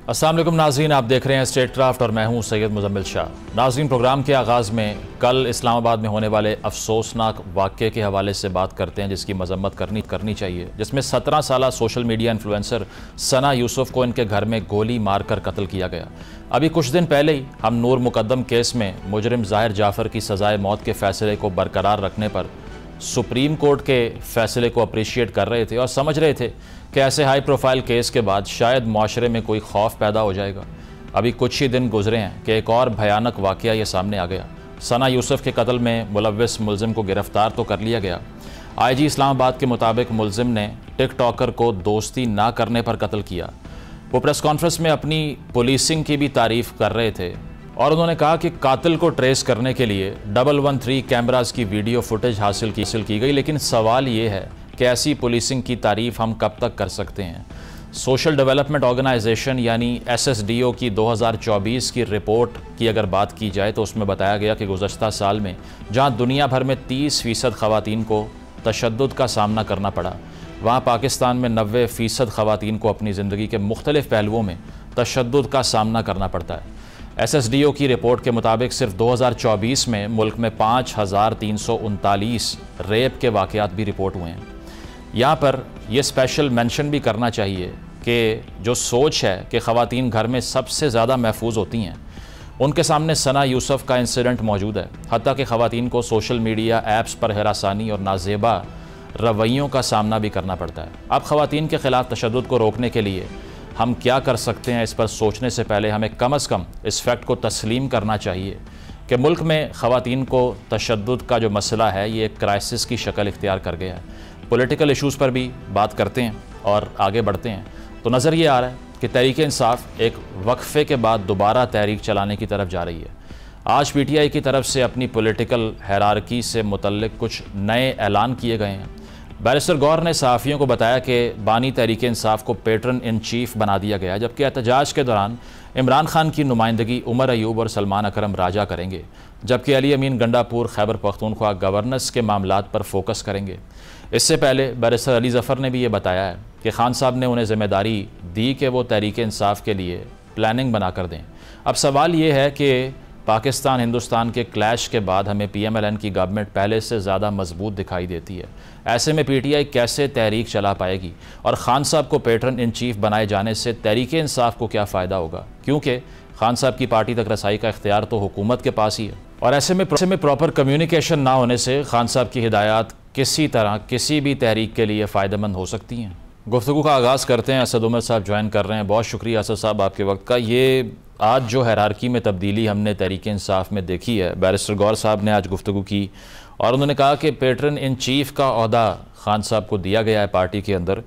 अस्सलाम वालेकुम नाज़रीन, आप देख रहे हैं स्टेट क्राफ्ट और मैं हूं सैयद मुजम्मिल शाह। नाज़रीन, प्रोग्राम के आगाज़ में कल इस्लामाबाद में होने वाले अफसोसनाक वाक़े के हवाले से बात करते हैं जिसकी मजम्मत करनी चाहिए, जिसमें 17 साला सोशल मीडिया इन्फ्लुएंसर सना यूसुफ को इनके घर में गोली मार कर कत्ल किया गया। अभी कुछ दिन पहले ही हम नूर मुकद्दम केस में मुजरिम ज़ाहिर जाफ़र की सज़ाए मौत के फ़ैसले को बरकरार रखने पर सुप्रीम कोर्ट के फ़ैसले को अप्रिशिएट कर रहे थे और समझ रहे थे कि ऐसे हाई प्रोफाइल केस के बाद शायद माशरे में कोई खौफ पैदा हो जाएगा। अभी कुछ ही दिन गुजरे हैं कि एक और भयानक वाक़या ये सामने आ गया। सना यूसुफ के कत्ल में मुलव्विस मुलजिम को गिरफ़्तार तो कर लिया गया। IG इस्लामाबाद के मुताबिक मुलजिम ने टिकटॉकर को दोस्ती ना करने पर कत्ल किया। वो प्रेस कॉन्फ्रेंस में अपनी पुलिसिंग की भी तारीफ़ कर रहे थे और उन्होंने कहा कि कातिल को ट्रेस करने के लिए 113 कैमरास की वीडियो फुटेज हासिल की गई। लेकिन सवाल ये है कि ऐसी पुलिसिंग की तारीफ़ हम कब तक कर सकते हैं। सोशल डेवलपमेंट ऑर्गेनाइजेशन यानी SSDO की 2024 की रिपोर्ट की अगर बात की जाए तो उसमें बताया गया कि गुज़श्ता साल में जहां दुनिया भर में 30% ख़वातीन को तशद्दुद का सामना करना पड़ा, वहाँ पाकिस्तान में 90% ख़वातीन को अपनी ज़िंदगी के मुख्तलिफ़ पहलुओं में तशद्दुद का सामना करना पड़ता है। SSDO की रिपोर्ट के मुताबिक सिर्फ 2024 में मुल्क में 5339 रेप के वाक़यात भी रिपोर्ट हुए हैं। यहाँ पर यह स्पेशल मेंशन भी करना चाहिए कि जो सोच है कि ख़वातीन घर में सबसे ज़्यादा महफूज होती हैं, उनके सामने सना यूसुफ का इंसिडेंट मौजूद है। हत्ता कि ख़वातीन को सोशल मीडिया ऐप्स पर हरासानी और नाजेबा रवैयों का सामना भी करना पड़ता है। अब ख़वातीन के ख़िलाफ़ तशद्दुद को रोकने के लिए हम क्या कर सकते हैं, इस पर सोचने से पहले हमें कम से कम इस फैक्ट को तस्लीम करना चाहिए कि मुल्क में ख़वातीन को तशद्दुद का जो मसला है ये एक क्राइसिस की शक्ल इख्तियार कर गया है। पॉलिटिकल इशूज़ पर भी बात करते हैं और आगे बढ़ते हैं तो नज़र ये आ रहा है कि तहरीक इंसाफ एक वक्फे के बाद दोबारा तहरीक चलाने की तरफ जा रही है। आज PTI की तरफ से अपनी पॉलिटिकल हायरार्की से मुतल्लिक कुछ नए ऐलान किए गए हैं। बैरिस्टर गौर ने सहाफ़ियों को बताया कि बानी तहरीक इंसाफ को पैटर्न इन चीफ बना दिया गया, जबकि एहतजाज के दौरान इमरान खान की नुमाइंदगी उमर अयूब और सलमान अकरम राजा करेंगे, जबकि अली अमीन गंडापुर खैबर पख्तूनख्वा गवर्नेंस के मामलात पर फोकस करेंगे। इससे पहले बैरिस्टर अली ज़फ़र ने भी ये बताया है कि खान साहब ने उन्हें ज़िम्मेदारी दी कि वो तहरीक इंसाफ के लिए प्लानिंग बना कर दें। अब सवाल ये है कि पाकिस्तान हिंदुस्तान के क्लैश के बाद हमें PMLN की गवर्नमेंट पहले से ज़्यादा मजबूत दिखाई देती है। ऐसे में PTI कैसे तहरीक चला पाएगी और खान साहब को पैटर्न इन चीफ बनाए जाने से तहरीक इंसाफ को क्या फ़ायदा होगा, क्योंकि खान साहब की पार्टी तक रसाई का इख्तियार तो हुकूमत के पास ही है। और ऐसे में प्रॉपर कम्युनिकेशन ना होने से खान साहब की हिदायत किसी तरह किसी भी तहरीक के लिए फ़ायदेमंद हो सकती हैं। गुफ्तगू का आगाज़ करते हैं। असद उमर साहब ज्वाइन कर रहे हैं। बहुत शुक्रिया असद साहब आपके वक्त का। ये आज जो हायरार्की में तब्दीली हमने तहरीक इंसाफ में देखी है, बैरिस्टर गौर साहब ने आज गुफ्तगू की और उन्होंने कहा कि पैटर्न इन चीफ का ओहदा खान साहब को दिया गया है पार्टी के अंदर,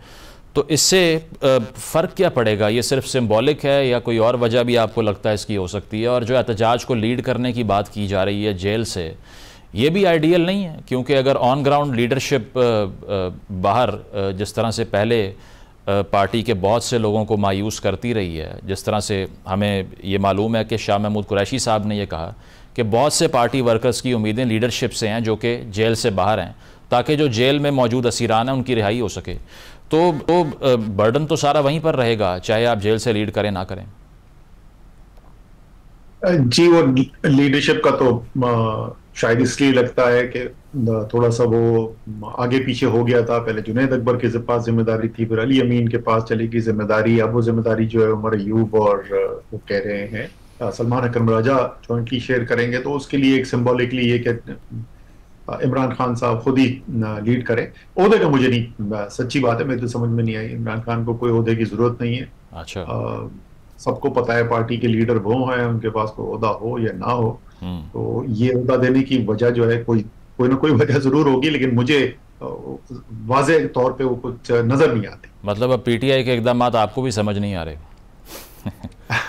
तो इससे फ़र्क क्या पड़ेगा? ये सिर्फ सिंबॉलिक है या कोई और वजह भी आपको लगता है इसकी हो सकती है? और जो एहतजाज को लीड करने की बात की जा रही है जेल से, ये भी आइडियल नहीं है, क्योंकि अगर ऑन ग्राउंड लीडरशिप बाहर जिस तरह से पहले पार्टी के बहुत से लोगों को मायूस करती रही है, जिस तरह से हमें ये मालूम है कि शाह महमूद कुरैशी साहब ने यह कहा कि बहुत से पार्टी वर्कर्स की उम्मीदें लीडरशिप से हैं जो कि जेल से बाहर हैं, ताकि जो जेल में मौजूद असीरान हैं उनकी रिहाई हो सके। तो बर्डन तो सारा वहीं पर रहेगा, चाहे आप जेल से लीड करें ना करें। जी, वो लीडरशिप का तो शायद इसलिए लगता है कि थोड़ा सा वो आगे पीछे हो गया था। पहले जुनैद अकबर के पास जिम्मेदारी थी, फिर अली अमीन के पास चली गई जिम्मेदारी। अब वो जिम्मेदारी जो है उमर अयूब और वो कह रहे हैं सलमान अकरम राजा जॉइंटली शेयर करेंगे। तो उसके लिए एक सिंबॉलिकली ये कि इमरान खान साहब खुद ही लीड करें। ओहदे का मुझे नहीं, सच्ची बात है मेरे तो समझ में नहीं आई। इमरान खान को कोई ओहदे की जरूरत नहीं है। अच्छा, सबको पता है पार्टी के लीडर वो हैं, उनके पास कोई ओहदा हो या ना हो। तो ये ओहदा देने की वजह जो है कोई ना कोई वजह जरूर होगी, लेकिन मुझे वाज़ेह तौर पे वो कुछ नजर नहीं आती। मतलब अब PTI के इकदाम आपको भी समझ नहीं आ रहे?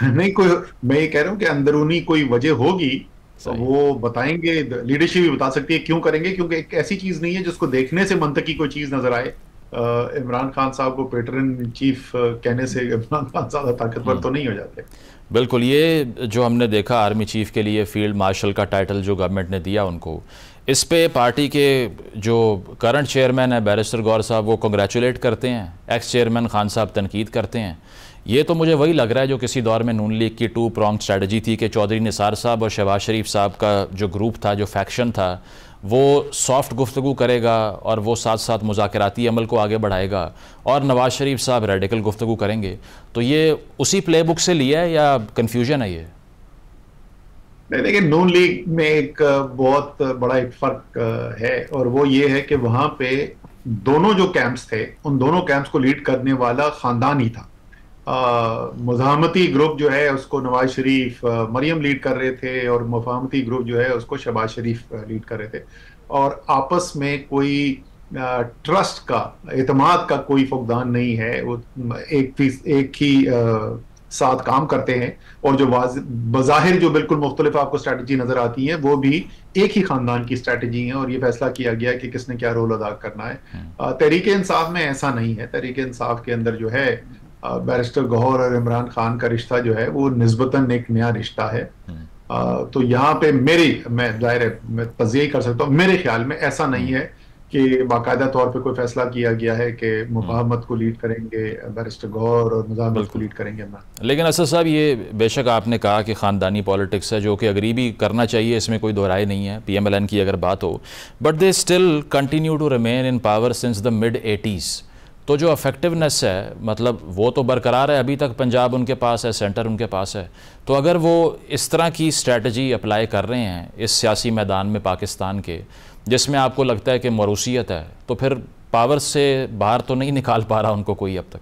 नहीं, कोई, मैं ये कह रहा हूँ कि अंदरूनी कोई वजह होगी तो वो बताएंगे, लीडरशिप भी बता सकती है क्यों करेंगे, क्योंकि एक ऐसी चीज नहीं है जिसको देखने से मंतकी कोई चीज नजर आए। इमरान खान साहब को पैटर्न इन चीफ कहने से इमरान खान ज्यादा ताकतवर तो नहीं हो जाते। बिल्कुल, ये जो हमने देखा आर्मी चीफ के लिए फील्ड मार्शल का टाइटल जो गवर्नमेंट ने दिया उनको, इस पे पार्टी के जो करंट चेयरमैन है बैरिस्टर गौर साहब वो कंग्रेचुलेट करते हैं, एक्स चेयरमैन खान साहब तनकीद करते हैं। ये तो मुझे वही लग रहा है जो किसी दौर में नून लीग की 2 pronged स्ट्रेटजी थी कि चौधरी निसार साहब और शहबाज शरीफ साहब का जो ग्रुप था, जो फैक्शन था, वो सॉफ्ट गुफ्तगू करेगा और वो साथ साथ मुज़ाकराती अमल को आगे बढ़ाएगा और नवाज़ शरीफ साहब रेडिकल गुफ्तगू करेंगे। तो ये उसी प्ले बुक से लिया है या कन्फ्यूजन है ये? नहीं, देखिए नून लीग में एक बहुत बड़ा एक फर्क है, और वो ये है कि वहां पे दोनों जो कैंप्स थे, उन दोनों कैंप्स को लीड करने वाला खानदान ही था। मुज़ाहमती ग्रुप जो है उसको नवाज शरीफ मरियम लीड कर रहे थे, और मुफाहमती ग्रुप जो है उसको शहबाज शरीफ लीड कर रहे थे, और आपस में कोई ट्रस्ट का, एतमाद का कोई फुकदान नहीं है। वो एक ही साथ काम करते हैं, और जो बज़ाहिर जो बिल्कुल मुख्तलिफ आपको स्ट्रैटेजी नजर आती है वो भी एक ही खानदान की स्ट्रैटेजी है, और ये फैसला किया गया कि किसने क्या रोल अदा करना है। तहरीक इंसाफ में ऐसा नहीं है। तहरीक इंसाफ के अंदर जो है बैरिस्टर गौहर और इमरान खान का रिश्ता जो है वो निस्बतन एक नया रिश्ता है। तो यहाँ पे मैं जाहिर है मैं तज़िया कर सकता हूँ, मेरे ख्याल में ऐसा नहीं है कि बाकायदा तौर पे कोई फैसला किया गया है कि मुफाहमत को लीड करेंगे बैरिस्टर गौहर और मुज़ाहमत को लीड करेंगे इमरान। लेकिन असद साहब, ये बेशक आपने कहा कि ख़ानदानी पॉलिटिक्स है, जो कि अग्री भी करना चाहिए, इसमें कोई दो राय नहीं है, PMLN की अगर बात हो, but they still continue to remain in power since the mid-80s। तो जो अफेक्टिवनेस है, मतलब वो तो बरकरार है, अभी तक पंजाब उनके पास है, सेंटर उनके पास है। तो अगर वो इस तरह की स्ट्रैटेजी अप्लाई कर रहे हैं इस सियासी मैदान में पाकिस्तान के, जिसमें आपको लगता है कि मरूसियत है, तो फिर पावर से बाहर तो नहीं निकाल पा रहा उनको कोई अब तक?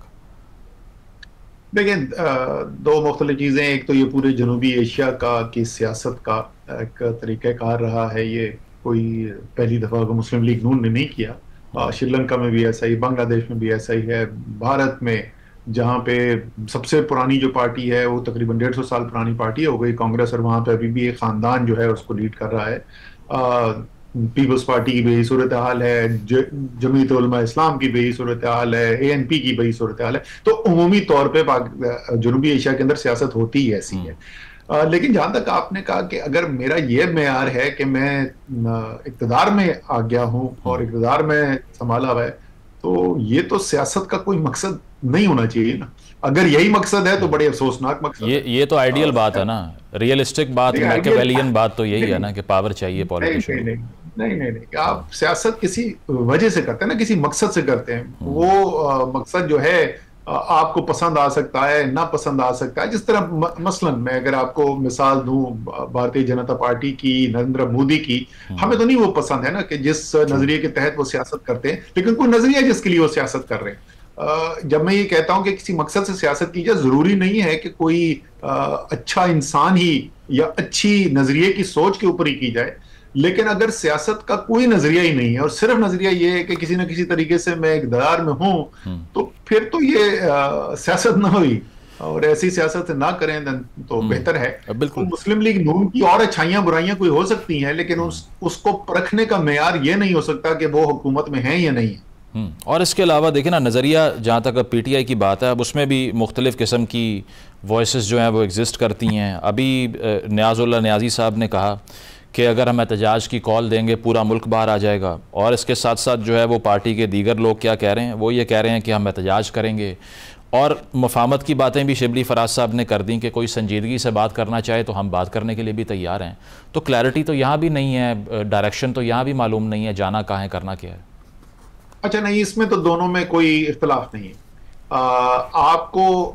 देखिए, दो मुख्तलिफ चीज़ें। एक तो ये पूरे जनूबी एशिया की सियासत का एक तरीक़ाकार रहा है। ये कोई पहली दफ़ा को मुस्लिम लीग नून ने नहीं किया। श्रीलंका में भी ऐसा ही, बांग्लादेश में भी ऐसा ही है। भारत में जहाँ पे सबसे पुरानी जो पार्टी है वो तकरीबन 150 साल पुरानी पार्टी हो गई कांग्रेस, और वहाँ पे अभी भी एक खानदान जो है उसको लीड कर रहा है। पीपल्स पार्टी की भी सूरत हाल है, जमीयत उलमा इस्लाम की भी सूरत हाल है, ANP की भी सूरत हाल है। तो उमूमी तौर पे जनूबी एशिया के अंदर सियासत होती ही ऐसी है। लेकिन जहां तक आपने कहा कि अगर मेरा ये मेयार है कि मैं इक़्तिदार में आ गया हूं और इक़्तिदार में संभाला हुआ है, तो ये तो सियासत का कोई मकसद नहीं होना चाहिए ना। अगर यही मकसद है तो बड़े अफसोसनाक मकसद ये तो आइडियल बात है ना, रियलिस्टिक बात, मैकियावेलियन बात तो यही है ना कि पावर चाहिए पॉलिटिशियन। नहीं, आप सियासत किसी वजह से करते हैं ना, किसी मकसद से करते हैं। वो मकसद जो है आपको पसंद आ सकता है, ना पसंद आ सकता है। जिस तरह मसलन मैं अगर आपको मिसाल दूं भारतीय जनता पार्टी की, नरेंद्र मोदी की, हमें तो नहीं वो पसंद है ना कि जिस नजरिए के तहत वो सियासत करते हैं, लेकिन कोई नजरिया जिसके लिए वो सियासत कर रहे हैं। जब मैं ये कहता हूं कि किसी मकसद से सियासत की जाए, जरूरी नहीं है कि कोई अच्छा इंसान ही या अच्छी नजरिए की सोच के ऊपर ही की जाए। लेकिन अगर सियासत का कोई नजरिया ही नहीं है और सिर्फ नजरिया ये है कि किसी न किसी तरीके से मैं इक़्तिदार में हूं, तो फिर तो ये सियासत ना हुई, और ऐसी सियासत ना करें तो बेहतर है। बिल्कुल। तो मुस्लिम लीग नून की और अच्छाइयां बुराइयां कोई हो सकती हैं, लेकिन उसको परखने का मेयार ये नहीं हो सकता कि वो हुकूमत में है या नहीं है। और इसके अलावा देखिए ना, नज़रिया जहाँ तक अब PTI की बात है, अब उसमें भी मुख्तलिफ़ किस्म की वॉइसेस जो हैं वो एग्जिस्ट करती हैं। अभी नियाज़ुल्लाह नियाज़ी साहब ने कहा कि अगर हम एहतजाज की कॉल देंगे पूरा मुल्क बाहर आ जाएगा, और इसके साथ साथ जो है वो पार्टी के दीगर लोग क्या कह रहे हैं, वो ये कह रहे हैं कि हम एहतजाज करेंगे। और मुफाहमत की बातें भी शिबली फराज साहब ने कर दी कि कोई संजीदगी से बात करना चाहे तो हम बात करने के लिए भी तैयार हैं। तो क्लैरिटी तो यहाँ भी नहीं है, डायरेक्शन तो यहाँ भी मालूम नहीं है, जाना कहाँ है, करना क्या है। अच्छा, नहीं, इसमें तो दोनों में कोई इख्तलाफ नहीं है। आपको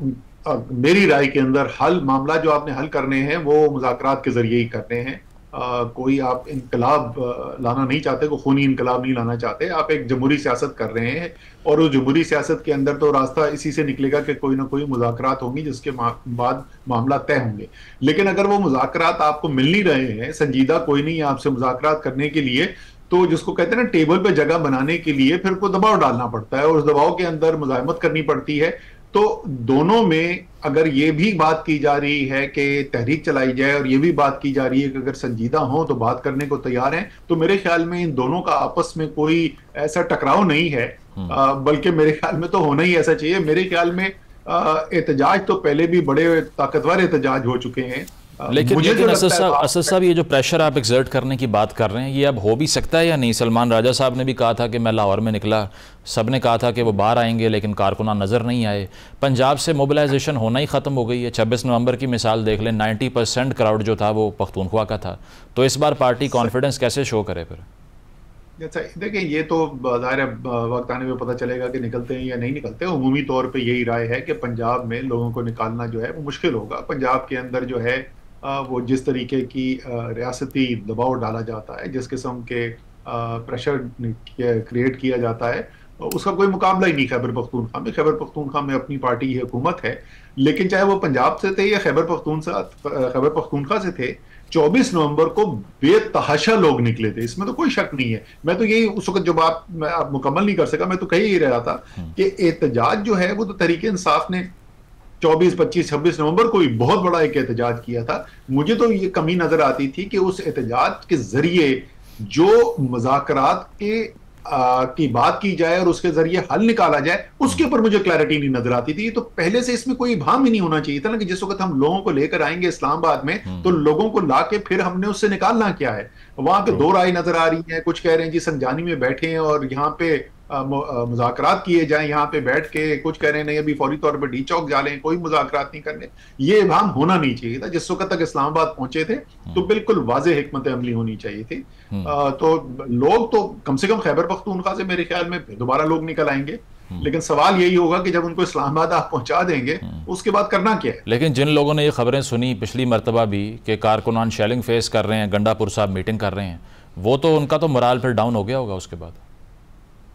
मेरी राय के अंदर मामला जो आपने हल करने हैं वो मुज़ाकरात के जरिए ही करने हैं। कोई आप इनकलाब लाना नहीं चाहते, कोई खूनी इनकलाब नहीं लाना चाहते। आप एक जमहूरी सियासत कर रहे हैं, और उस जमहूरी सियासत के अंदर तो रास्ता इसी से निकलेगा कि कोई ना कोई मुज़ाकरात होंगी, जिसके बाद मामला तय होंगे। लेकिन अगर वो मुज़ाकरात आपको मिल नहीं रहे हैं, संजीदा कोई नहीं है आपसे मुज़ाकरात करने के लिए, तो जिसको कहते हैं ना टेबल पे जगह बनाने के लिए फिर को दबाव डालना पड़ता है, और उस दबाव के अंदर मुज़ाहमत करनी पड़ती है। तो दोनों में अगर ये भी बात की जा रही है कि तहरीक चलाई जाए, और ये भी बात की जा रही है कि अगर संजीदा हो तो बात करने को तैयार हैं, तो मेरे ख्याल में इन दोनों का आपस में कोई ऐसा टकराव नहीं है। बल्कि मेरे ख्याल में तो होना ही ऐसा चाहिए। मेरे ख्याल में एहतजाज तो पहले भी बड़े ताकतवर एहतजाज हो चुके हैं। लेकिन असद साहब ये जो प्रेशर आप एक्सर्ट करने की बात कर रहे हैं, ये अब हो भी सकता है या नहीं? सलमान राजा साहब ने भी कहा था कि मैं लाहौर में निकला, सब ने कहा था कि वो बाहर आएंगे लेकिन कारकुनान नज़र नहीं आए। पंजाब से मोबिलाइजेशन होना ही ख़त्म हो गई है। 26 नवंबर की मिसाल देख लें, 90% क्राउड जो था वो पख्तूनख्वा का था। तो इस बार पार्टी कॉन्फिडेंस कैसे शो करे फिर? अच्छा देखिए, ये तो ज़ाहिर है वक्त आने में पता चलेगा कि निकलते हैं या नहीं निकलते। उमूमी तौर पे यही राय है कि पंजाब में लोगों को निकालना जो है वो मुश्किल होगा। पंजाब के अंदर जो है वो जिस तरीके की रियासती दबाव डाला जाता है, जिस किस्म के प्रेशर क्रिएट किया जाता है, उसका कोई मुकाबला ही नहीं खैबर पख्तूनख्वा में। खैबर पख्तूनख्वा में अपनी पार्टी की हुकूमत है, लेकिन चाहे वो पंजाब से थे या खैबर पख्तूनख्वा से थे, 24 नवंबर को बेतहाशा लोग निकले थे, इसमें तो कोई शक नहीं है। मैं तो यही उस वक्त जो बात मैं आप मुकम्मल नहीं कर सका, मैं तो कह ही रहा था कि एहतजाज जो है वो तो तहरीक इंसाफ ने 24, 25, 26 नवंबर को भी बहुत बड़ा एक एहतजाज किया था। मुझे तो ये कमी नजर आती थी कि उस एहतजाज के जरिए जो मुज़ाकरात की बात की जाए और उसके जरिए हल निकाला जाए, उसके ऊपर मुझे क्लैरिटी नहीं नजर आती थी। तो पहले से इसमें कोई इबाम ही नहीं होना चाहिए था ना, कि जिस वक्त हम लोगों को लेकर आएंगे इस्लामाबाद में, तो लोगों को लाके फिर हमने उससे निकालना क्या है। वहां पे दो राय नजर आ रही है, कुछ कह रहे हैं जी संजानी में बैठे हैं और यहाँ पे मुज़ाकरात किए जाएं यहाँ पे बैठ के, कुछ कह रहे हैं नहीं अभी फौरी तौर पे डी चौक जा लें, कोई मुज़ाकरात नहीं करने। ये इबाम होना नहीं चाहिए था। जिस वक्त तक इस्लामाबाद पहुंचे थे तो बिल्कुल वाज़ेह हिकमत अमली होनी चाहिए थी। तो लोग तो कम से कम खैबर पख्तूनख्वा से मेरे ख्याल में दोबारा लोग निकल आएंगे, लेकिन सवाल यही होगा कि जब उनको इस्लामाबाद आप पहुंचा देंगे उसके बाद करना क्या है। लेकिन जिन लोगों ने ये खबरें सुनी पिछली मरतबा भी कि कारकुनान शेलिंग फेस कर रहे हैं, गंडापुर साहब मीटिंग कर रहे हैं, वो तो उनका तो मोराल फिर डाउन हो गया होगा उसके बाद।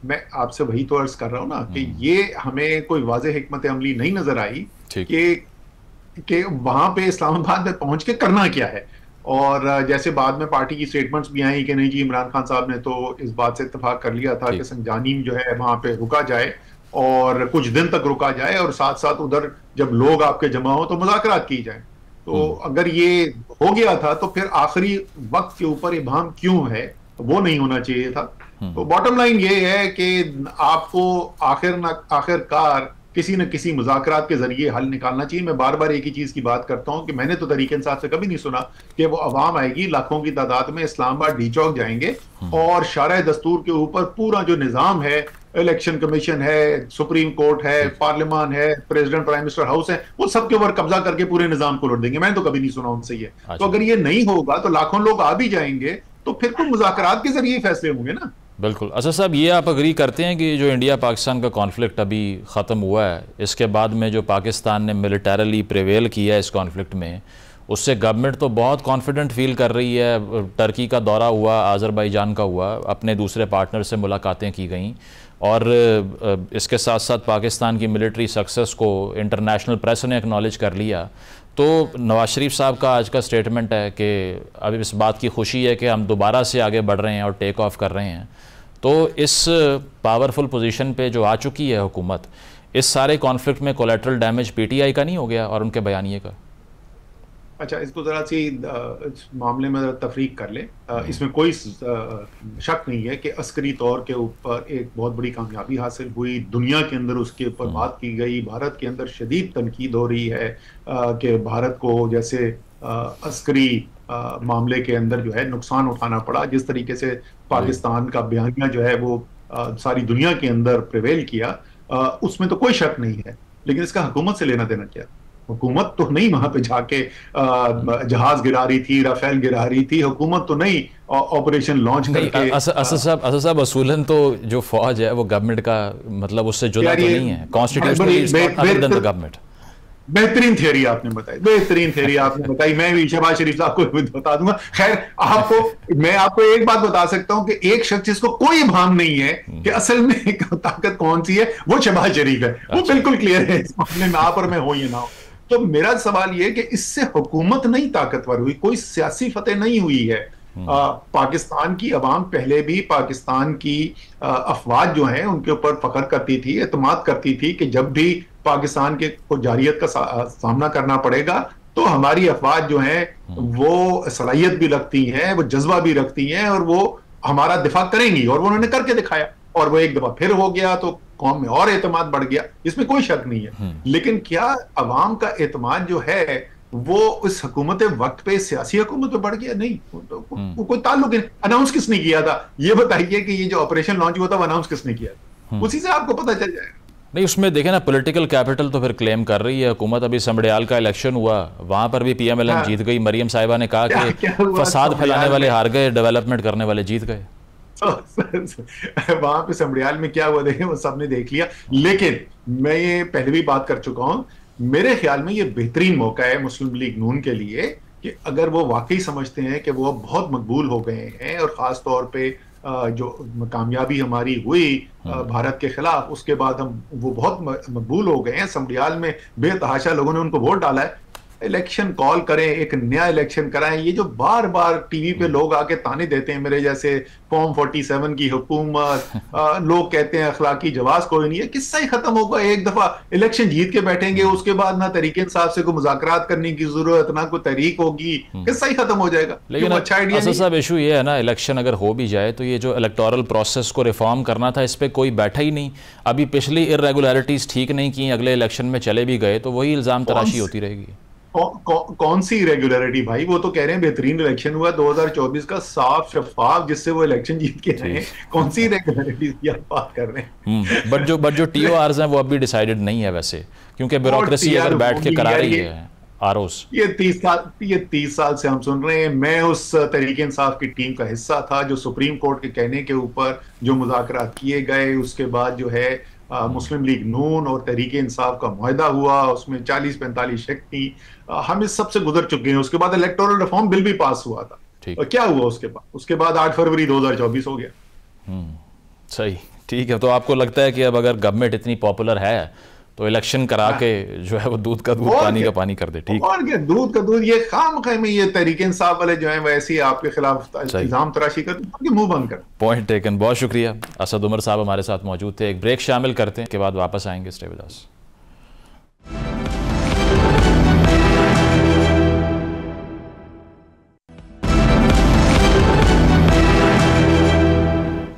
मैं आपसे वही तो अर्ज कर रहा हूं ना कि ये हमें कोई वाज़ेह हिकमत अमली नहीं नजर आई कि वहां पे इस्लामाबाद में पहुंच के करना क्या है। और जैसे बाद में पार्टी की स्टेटमेंट्स भी आई कि नहीं जी इमरान खान साहब ने तो इस बात से इत्तेफाक कर लिया था कि संजानी जो है वहां पे रुका जाए और कुछ दिन तक रुका जाए, और साथ साथ उधर जब लोग आपके जमा हो तो मुज़ाकरात की जाए। तो अगर ये हो गया था तो फिर आखिरी वक्त के ऊपर इबाम क्यों है, वो नहीं होना चाहिए था। तो बॉटम लाइन ये है कि आपको आखिरकार किसी न किसी मुज़ाकरात के जरिए हल निकालना चाहिए। मैं बार बार एक ही चीज की बात करता हूं कि मैंने तो तरीके इंसाफ से कभी नहीं सुना कि वो अवाम आएगी लाखों की तादाद में इस्लामाबाद डी चौक जाएंगे और शारा दस्तूर के ऊपर पूरा जो निजाम है, इलेक्शन कमीशन है, सुप्रीम कोर्ट है, पार्लियामान है, प्रेसिडेंट प्राइम मिनिस्टर हाउस है, वो सबके ऊपर कब्जा करके पूरे निजाम को लौट देंगे। मैंने तो कभी नहीं सुना उनसे ये। तो अगर ये नहीं होगा तो लाखों लोग आ भी जाएंगे, तो फिर तो मुज़ाकरात के जरिए फैसले होंगे ना। बिल्कुल। असद साहब, ये आप अग्री करते हैं कि जो इंडिया पाकिस्तान का कॉन्फ्लिक्ट अभी ख़त्म हुआ है, इसके बाद में जो पाकिस्तान ने मिलिटरली प्रिवेल किया है इस कॉन्फ्लिक्ट में, उससे गवर्नमेंट तो बहुत कॉन्फिडेंट फील कर रही है। टर्की का दौरा हुआ, आज़रबाईजान का हुआ, अपने दूसरे पार्टनर से मुलाकातें की गईं, और इसके साथ साथ पाकिस्तान की मिलिट्री सक्सेस को इंटरनेशनल प्रेस ने एक्नॉलेज कर लिया। तो नवाज शरीफ साहब का आज का स्टेटमेंट है कि अब इस बात की खुशी है कि हम दोबारा से आगे बढ़ रहे हैं और टेक ऑफ कर रहे हैं। तो इस पावरफुल पोजीशन पे जो आ चुकी है हुकूमत, इस सारे कॉन्फ्लिक्ट में कोलैटरल डैमेज पीटीआई का नहीं हो गया और उनके बयानिए का? अच्छा, इसको जरा सी इस मामले में तफरीक कर ले। इसमें कोई शक नहीं है कि अस्करी तौर के ऊपर एक बहुत बड़ी कामयाबी हासिल हुई, दुनिया के अंदर उसके ऊपर बात की गई, भारत के अंदर शदीद तनकीद हो रही है कि भारत को जैसे अस्करी मामले के अंदर जो है नुकसान उठाना पड़ा। जिस तरीके से पाकिस्तान का बयानिया जो है वो सारी दुनिया के अंदर प्रिवेल किया, उसमें तो कोई शक नहीं है। लेकिन इसका हुकूमत से लेना देना क्या? हुकूमत तो नहीं वहां पे जाके जहाज गिरा रही थी, राफेल गिरा रही थी। हुकूमत तो नहीं ऑपरेशन लॉन्च करके। असद साहब, असूलन तो जो फौज है वो गवर्नमेंट का मतलब उससे जुदा तो नहीं है, constitutionally other than the government. बेहतरीन थियरी आपने बताई, बेहतरीन थियरी आपने बताई। मैं भी शहबाज शरीफ साहब को बता दूंगा। खैर, मैं आपको एक बात बता सकता हूं कि एक शख्स जिसको कोई भान नहीं है कि असल में ताकत कौन सी है, वो शहबाज शरीफ है। वो बिल्कुल क्लियर है इस मामले में, आप और मैं हो या ना हो। तो मेरा सवाल यह कि इससे हुकूमत नहीं ताकतवर हुई, कोई सियासी फतेह नहीं हुई है। पाकिस्तान की अवाम पहले भी पाकिस्तान की अफवाज जो हैं उनके ऊपर फख्र करती थी, एतमाद करती थी कि जब भी पाकिस्तान के को जारियत का सामना करना पड़ेगा तो हमारी अफवाज जो हैं वो सलाहियत भी रखती हैं, वो जज्बा भी रखती हैं और वो हमारा दिफा करेंगी, और वो उन्होंने करके दिखाया। और वो एक दफा फिर हो गया तो कौम में और एतमाद बढ़ गया, इसमें कोई शक नहीं है। लेकिन क्या अवाम का एतमाद जो है वो उस हुकूमत वक्त पे सियासी हुकूमत पे बढ़ गया? नहीं, वो कोई ताल्लुक नहीं। अनाउंस किसने किया था ये बताइए कि ये जो ऑपरेशन लॉन्च हुआ था वो अनाउंस किसने किया था? उसी से आपको पता चल जाएगा। नहीं, उसमें देखें ना, पॉलिटिकल कैपिटल तो फिर क्लेम कर रही है हुकूमत। अभी समड़ियाल का इलेक्शन हुआ, वहां पर भी पीएमएलएन जीत गई। मरियम साहिबा ने कहा कि फसाद फैलाने वाले हार गए, डेवलपमेंट करने वाले जीत गए। वहां पे समड़ियाल में क्या हुआ देखें, वो सबने देख लिया। लेकिन मैं ये पहले भी बात कर चुका हूं, मेरे ख्याल में ये बेहतरीन मौका है मुस्लिम लीग नून के लिए कि अगर वो वाकई समझते हैं कि वो बहुत मकबूल हो गए हैं, और खास तौर पे जो कामयाबी हमारी हुई भारत के खिलाफ, उसके बाद हम वो बहुत मकबूल हो गए हैं, समड़ियाल में बेतहाशा लोगों ने उनको वोट डाला है, इलेक्शन कॉल करें, एक नया इलेक्शन कराएं। ये जो बार बार टीवी पे लोग आके ताने देते हैं मेरे जैसे, फॉर्म 47 की हुकूमत, लोग कहते हैं अखलाकी जवाब कोई नहीं है, किस्सा ही खत्म होगा। एक दफा इलेक्शन जीत के बैठेंगे, उसके बाद ना तरीके इंसाफ से कोई मुज़ाकरात करने की जरूरत, ना कोई तहरीक होगी, किस्सा ही खत्म हो जाएगा। लेकिन अच्छा आइडिया नहीं। साहब इशू ये है ना, इलेक्शन अगर हो भी जाए तो ये जो इलेक्टोरल प्रोसेस को रिफॉर्म करना था, इस पर कोई बैठा ही नहीं। अभी पिछली इरेगुलरिटीज ठीक नहीं की, अगले इलेक्शन में चले भी गए तो वही इल्जाम तराशी होती रहेगी। कौन सी रेगुलरिटी भाई? वो तो कह रहे हैं बेहतरीन इलेक्शन हुआ 2024 का, साफ शफाफ, जिससे वो इलेक्शन जीत के आए। कौन सी रेगुलरिटी की आप बात कर रहे हैं? बट जो टीओआरस हैं वो अब भी डिसाइडेड नहीं है वैसे, क्योंकि ब्यूरोक्रेसी अगर बैठ के करा रही है आरओस। ये 30 साल से हम सुन रहे हैं। मैं उस तहरीक इंसाफ की टीम का हिस्सा था जो सुप्रीम कोर्ट के कहने के ऊपर जो मुज़ाकरात किए गए, उसके बाद जो है मुस्लिम लीग नून और तहरीक इंसाफ का मुआहदा हुआ, उसमें 40-45 शक थी। हम इस सबसे गुजर चुके हैं। उसके बाद इलेक्टोरल रिफॉर्म बिल भी पास हुआ था, और क्या हुआ उसके बाद 8 फरवरी 2024 हो गया। सही, ठीक है। तो आपको लगता है कि अब अगर गवर्नमेंट इतनी पॉपुलर है तो इलेक्शन करा के जो है वो दूध का दूध पानी का पानी कर दे? ठीक, और क्या दूध का दूध, ये खामखा में ये तहरीक इंसाफ वाले जो हैं वैसे ही आपके खिलाफ इल्जाम तराशी करते, मुंह बंद कर। पॉइंट टेकन, बहुत शुक्रिया। असद उमर साहब हमारे साथ मौजूद थे। एक ब्रेक शामिल करते हैं, के बाद वापस आएंगे। Stay with us.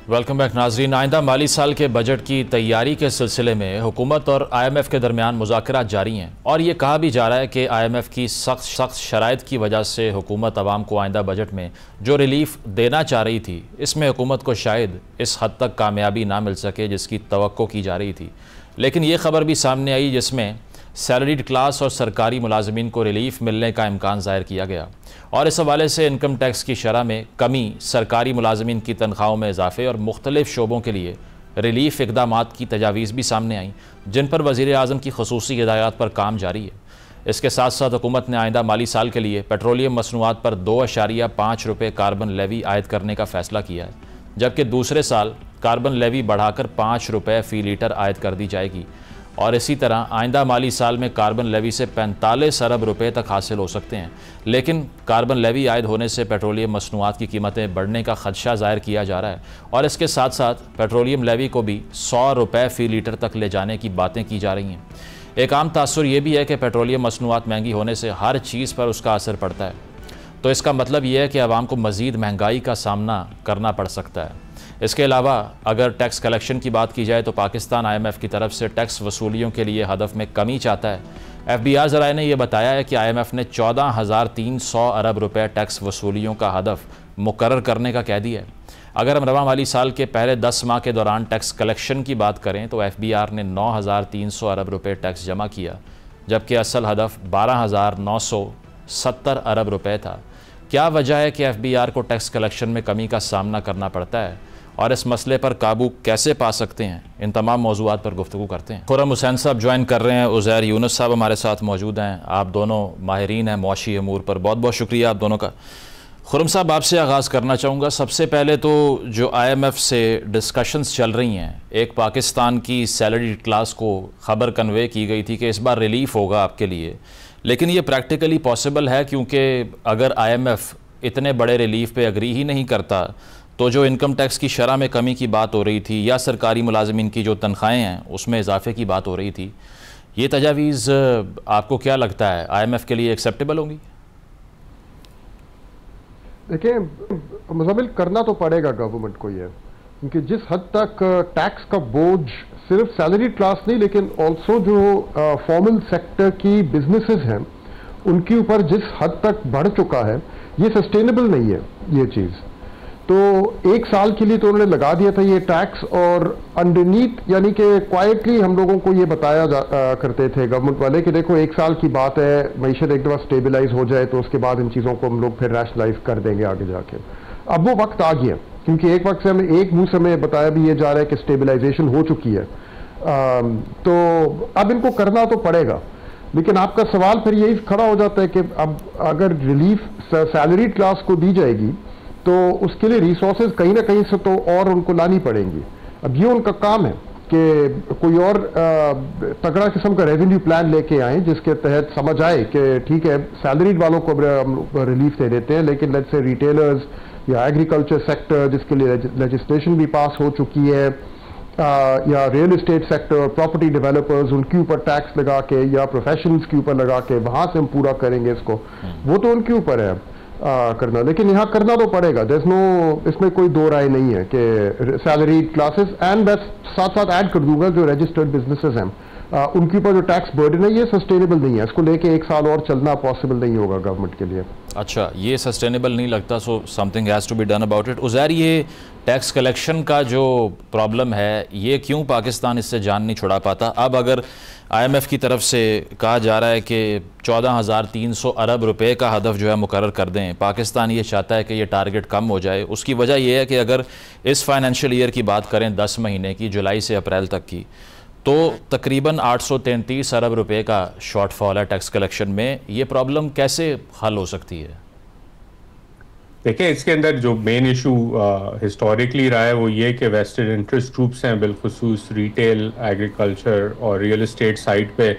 Welcome back नाजरीन। आइंदा माली साल के बजट की तैयारी के सिलसिले में हुकूमत और IMF के दरमियान मुज़ाकरात जारी हैं, और ये कहा भी जा रहा है कि IMF की सख्त शराइत की वजह से हुकूमत आवाम को आइंदा बजट में जो रिलीफ देना चाह रही थी, इसमें हुकूमत को शायद इस हद तक कामयाबी ना मिल सके जिसकी तवक्को की जा रही थी। लेकिन ये खबर भी सामने आई जिसमें सैलरीड क्लास और सरकारी मुलाजमीन को रिलीफ मिलने का इम्कान ज़ाहिर किया गया, और इस हवाले से इनकम टैक्स की शरह में कमी, सरकारी मुलाजमीन की तनख्वाहों में इजाफे और मुख्तलिफ शोबों के लिए रिलीफ इक़दामात की तजावीज़ भी सामने आई, जिन पर वज़ीर आज़म की ख़ुसूसी हिदायत पर काम जारी है। इसके साथ साथ हुकूमत ने आइंदा माली साल के लिए पेट्रोलियम मसनूआत पर 2.5 रुपये कार्बन लेवी आयद करने का फ़ैसला किया है, जबकि दूसरे साल कार्बन लेवी बढ़ाकर 5 रुपये फ़ी लीटर आयद कर दी जाएगी, और इसी तरह आइंदा माली साल में कार्बन लेवी से 45 अरब रुपए तक हासिल हो सकते हैं। लेकिन कार्बन लेवी आयद होने से पेट्रोलियम मसनूआत की कीमतें बढ़ने का खदशा ज़ाहिर किया जा रहा है, और इसके साथ साथ पेट्रोलियम लेवी को भी 100 रुपये फ़ी लीटर तक ले जाने की बातें की जा रही हैं। एक आम तासुर ये भी है कि पेट्रोलियम मसनूआत महंगी होने से हर चीज़ पर उसका असर पड़ता है, तो इसका मतलब ये है कि आवाम को मज़ीद महंगाई का सामना करना पड़ सकता है। इसके अलावा अगर टैक्स कलेक्शन की बात की जाए तो पाकिस्तान IMF की तरफ से टैक्स वसूलियों के लिए हदफ में कमी चाहता है। FBI ज़राए ने यह बताया है कि IMF ने 14,300 अरब रुपए टैक्स वसूलियों का हदफ मुकर्रर करने का कह दिया है। अगर हम रवा माली साल के पहले 10 माह के दौरान टैक्स कलेक्शन की बात करें तो FBI ने 9,300 अरब रुपए टैक्स जमा किया, जबकि असल हदफ 12,970 अरब रुपए था। क्या वजह है कि FBI को टैक्स कलेक्शन में कमी का सामना करना पड़ता है, और इस मसले पर काबू कैसे पा सकते हैं? इन तमाम मौज़ूआत पर गुफ्तगू करते हैं। खुर्रम हुसैन साहब ज्वाइन कर रहे हैं, उज़ैर यूनुस साहब हमारे साथ मौजूद हैं। आप दोनों माहिरीन हैं मुआशी अमूर पर, बहुत बहुत शुक्रिया आप दोनों का। खुर्रम साहब, आपसे आगाज़ करना चाहूँगा। सबसे पहले तो जो IMF से डिस्कशंस चल रही हैं, एक पाकिस्तान की सैलरी क्लास को ख़बर कन्वे की गई थी कि इस बार रिलीफ होगा आपके लिए, लेकिन ये प्रैक्टिकली पॉसिबल है? क्योंकि अगर IMF इतने बड़े रिलीफ पे एग्री ही नहीं करता तो जो इनकम टैक्स की शरह में कमी की बात हो रही थी या सरकारी मुलाजमीन की जो तनख्वाहें हैं उसमें इजाफे की बात हो रही थी, ये तजावीज़ आपको क्या लगता है IMF के लिए एक्सेप्टेबल होंगी? देखिए, मुज़म्मिल करना तो पड़ेगा गवर्नमेंट को ये, क्योंकि जिस हद तक टैक्स का बोझ सिर्फ सैलरी क्लास नहीं लेकिन ऑल्सो जो फॉर्मल सेक्टर की बिजनेसेस हैं उनके ऊपर जिस हद तक बढ़ चुका है, ये सस्टेनेबल नहीं है ये चीज़। तो 1 साल के लिए तो उन्होंने लगा दिया था ये टैक्स, और अंडरनीथ यानी कि क्वाइटली हम लोगों को ये बताया करते थे गवर्नमेंट वाले कि देखो 1 साल की बात है, मईशत एक दफ़ा स्टेबलाइज हो जाए तो उसके बाद इन चीज़ों को हम लोग फिर रैशनलाइज कर देंगे आगे जाके। अब वो वक्त आ गया, क्योंकि एक वक्त से हमें एक मुंह से हमें बताया भी ये जा रहा है कि स्टेबलाइजेशन हो चुकी है। तो अब इनको करना तो पड़ेगा, लेकिन आपका सवाल फिर यही खड़ा हो जाता है कि अब अगर रिलीफ सैलरीड क्लास को दी जाएगी तो उसके लिए रिसोर्सेज कहीं ना कहीं से तो और उनको लानी पड़ेंगी। अब ये उनका काम है कि कोई और तगड़ा किस्म का रेवेन्यू प्लान लेके आए जिसके तहत समझ आए कि ठीक है सैलरीड वालों को हम रिलीफ दे देते हैं, लेकिन लेट्स से रिटेलर्स या एग्रीकल्चर सेक्टर जिसके लिए लेजिस्लेशन भी पास हो चुकी है, या real estate sector, property developers, उनके ऊपर टैक्स लगा के या प्रोफेशनल्स के ऊपर लगा के वहां से हम पूरा करेंगे इसको, वो तो उनके ऊपर है करना, लेकिन यहाँ करना तो पड़ेगा। देयर इज नो, इसमें कोई दो राय नहीं है कि सैलरी क्लासेस, एंड मैं साथ साथ ऐड कर दूंगा जो रजिस्टर्ड बिजनेसेस हैं उनके ऊपर जो टैक्स बर्डन है ये सस्टेनेबल नहीं है, इसको लेके 1 साल और चलना पॉसिबल नहीं होगा गवर्नमेंट के लिए। अच्छा, ये सस्टेनेबल नहीं लगता, so something has to be done about it. Uzair, ये टैक्स कलेक्शन का जो प्रॉब्लम है ये क्यों पाकिस्तान इससे जान नहीं छुड़ा पाता? अब अगर IMF की तरफ से कहा जा रहा है कि 14,300 अरब रुपए का हदफ जो है मुकर्रर कर दें, पाकिस्तान ये चाहता है कि ये टारगेट कम हो जाए। उसकी वजह यह है कि अगर इस फाइनेंशियल ईयर की बात करें 10 महीने की, जुलाई से अप्रैल तक की, तो तकरीबन 833 अरब रुपए का शॉर्टफॉल है टैक्स कलेक्शन में। ये प्रॉब्लम कैसे हल हो सकती है? देखिए, इसके अंदर जो मेन इशू हिस्टोरिकली रहा है वो ये कि वेस्टेड इंटरेस्ट ग्रुप्स हैं, बिलखुसूस रिटेल, एग्रीकल्चर और रियल एस्टेट साइड पे,